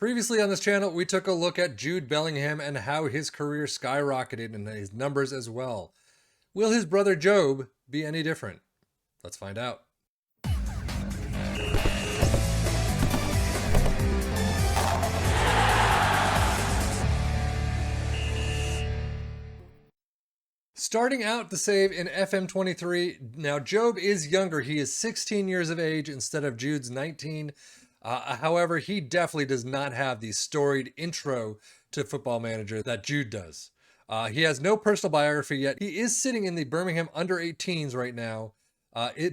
Previously on this channel, we took a look at Jude Bellingham and how his career skyrocketed and his numbers as well. Will his brother Jobe be any different? Let's find out. Starting out the save in FM23. Now, Jobe is younger. He is 16 years of age instead of Jude's 19. However, he definitely does not have the storied intro to Football Manager that Jude does. He has no personal biography yet. He is sitting in the Birmingham under 18s right now,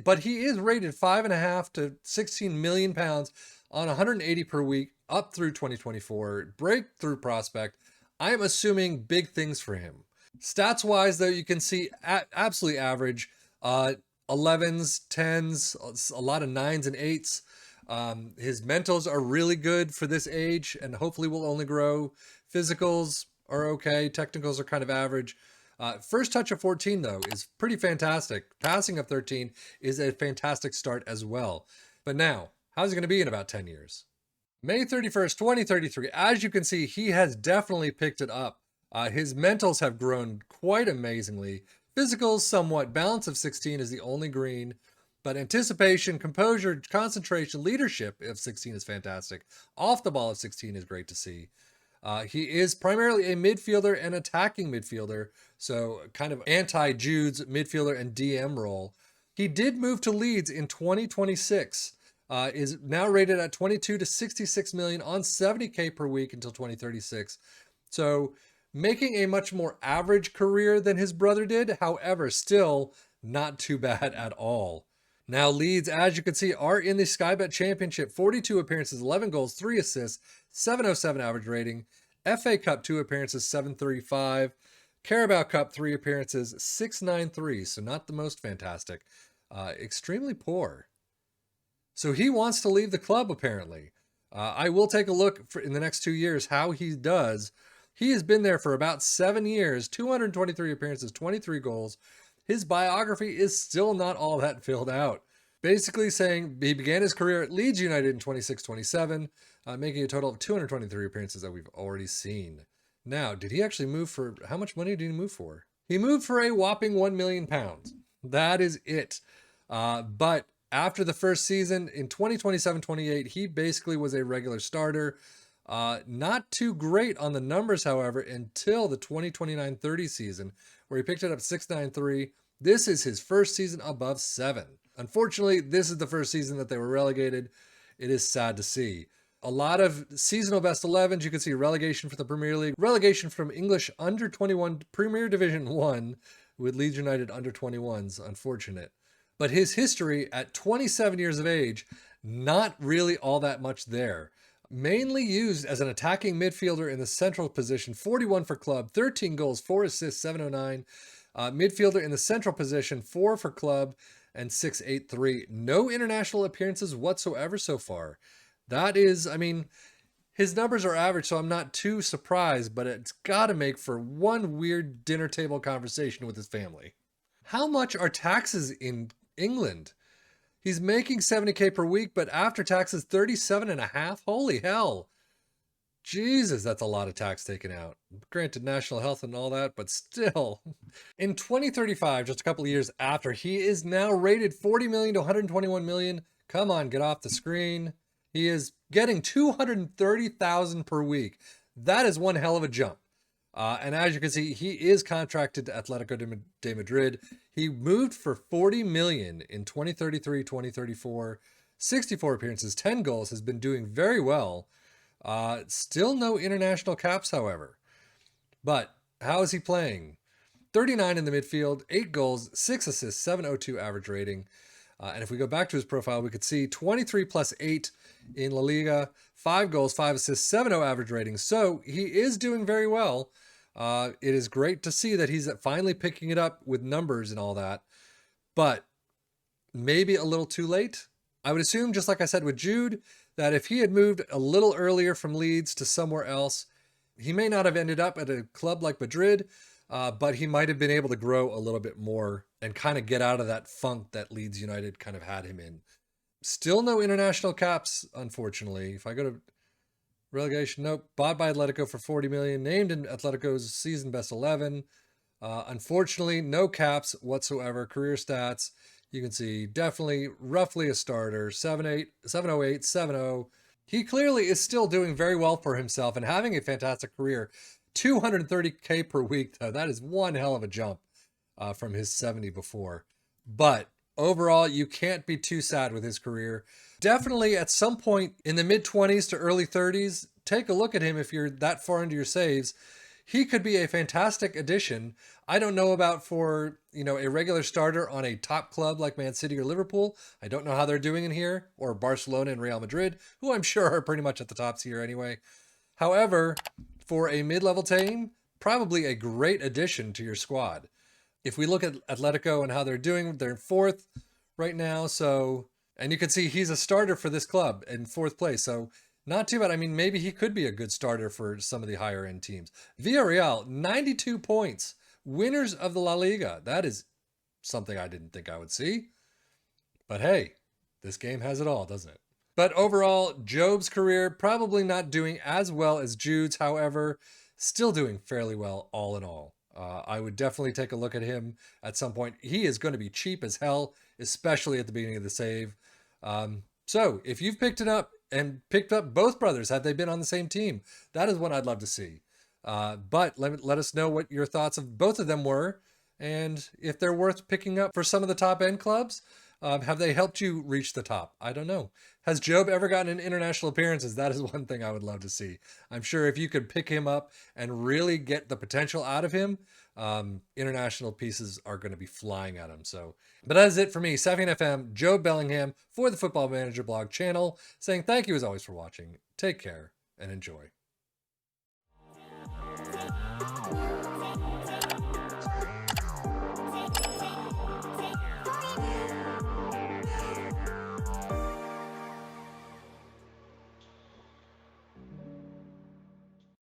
but he is rated 5.5 to 16 million pounds on 180 per week up through 2024. Breakthrough prospect. I am assuming big things for him. Stats wise, though, you can see absolutely average. 11s, 10s, a lot of 9s and 8s. His mentals are really good for this age and hopefully will only grow. Physicals are okay. Technicals are kind of average. First touch of 14, though, is pretty fantastic. Passing of 13 is a fantastic start as well. But now, how's he going to be in about 10 years? May 31st, 2033. As you can see, he has definitely picked it up. His mentals have grown quite amazingly. Physicals, somewhat. Balance of 16 is the only green. But anticipation, composure, concentration, leadership of 16 is fantastic. Off the ball of 16 is great to see. He is primarily a midfielder and attacking midfielder, so kind of anti-Jude's midfielder and DM role. He did move to Leeds in 2026, is now rated at 22 to 66 million on 70K per week until 2036. So making a much more average career than his brother did, however, still not too bad at all. Now, Leeds, as you can see, are in the Sky Bet Championship. 42 appearances, 11 goals, 3 assists, 707 average rating. FA Cup, 2 appearances, 735. Carabao Cup, 3 appearances, 693. So not the most fantastic. Extremely poor. So he wants to leave the club, apparently. I will take a look in the next 2 years how he does. He has been there for about 7 years, 223 appearances, 23 goals. His biography is still not all that filled out. Basically saying he began his career at Leeds United in 26-27, making a total of 223 appearances that we've already seen. Now, did he actually move for, how much money did he move for? He moved for a whopping £1 million. That is it. But after the first season, in 2027-28, he basically was a regular starter. Not too great on the numbers, however, until the 2029-30 season, where he picked it up 693. This is his first season above 7. Unfortunately, this is the first season that they were relegated. It is sad to see. A lot of seasonal best 11s. You can see relegation for the Premier League, relegation from English under 21 Premier Division 1 with Leeds United under 21s. Unfortunate. But his history at 27 years of age, not really all that much there. Mainly used as an attacking midfielder in the central position, 41 for club, 13 goals, 4 assists, 709. Midfielder in the central position, 4 for club, and 683. No international appearances whatsoever so far. That is, I mean, his numbers are average, so I'm not too surprised, but it's got to make for one weird dinner table conversation with his family. How much are taxes in England? He's making 70K per week, but after taxes, 37.5. Holy hell. Jesus, that's a lot of tax taken out. Granted, national health and all that, but still. In 2035, just a couple of years after, he is now rated 40 million to 121 million. Come on, get off the screen. He is getting 230,000 per week. That is one hell of a jump. And as you can see, he is contracted to Atletico de Madrid. He moved for 40 million in 2033, 2034, 64 appearances, 10 goals, has been doing very well. Still no international caps, however. But how is he playing? 39 in the midfield, 8 goals, 6 assists, 702 average rating. And if we go back to his profile, we could see 23 plus 8 in La Liga, 5 goals, 5 assists, 7.0 average rating. So he is doing very well. It is great to see that he's finally picking it up with numbers and all that, but maybe a little too late. I would assume, just like I said with Jude, that if he had moved a little earlier from Leeds to somewhere else, he may not have ended up at a club like Madrid, but he might have been able to grow a little bit more and kind of get out of that funk that Leeds United kind of had him in. Still no international caps, unfortunately. If I go to Relegation, nope. Bought by Atletico for 40 million. Named in Atletico's season best 11. Unfortunately, no caps whatsoever. Career stats, you can see definitely roughly a starter. 7-8, 708, 7-0. He clearly is still doing very well for himself and having a fantastic career. 230K per week, though. That is one hell of a jump from his 70 before. But overall, you can't be too sad with his career. Definitely at some point in the mid 20s to early 30s, take a look at him if you're that far into your saves. He could be a fantastic addition. I don't know about for, a regular starter on a top club like Man City or Liverpool. I don't know how they're doing in here, or Barcelona and Real Madrid, who I'm sure are pretty much at the tops here anyway. However, for a mid-level team, probably a great addition to your squad. If we look at Atletico and how they're doing, they're in fourth right now. So, and you can see he's a starter for this club in fourth place. So not too bad. I mean, maybe he could be a good starter for some of the higher end teams. Villarreal, 92 points, winners of the La Liga. That is something I didn't think I would see. But hey, this game has it all, doesn't it? But overall, Jobe's career probably not doing as well as Jude's. However, still doing fairly well all in all. I would definitely take a look at him at some point. He is going to be cheap as hell, especially at the beginning of the save. So if you've picked it up and picked up both brothers, have they been on the same team? That is what I'd love to see. But let us know what your thoughts of both of them were, and if they're worth picking up for some of the top end clubs. Have they helped you reach the top? I don't know. Has Jobe ever gotten an international appearances? That is one thing I would love to see. I'm sure if you could pick him up and really get the potential out of him, international pieces are going to be flying at him. So, but that is it for me, Safian FM, Jobe Bellingham for the Football Manager blog channel, saying thank you as always for watching. Take care and enjoy.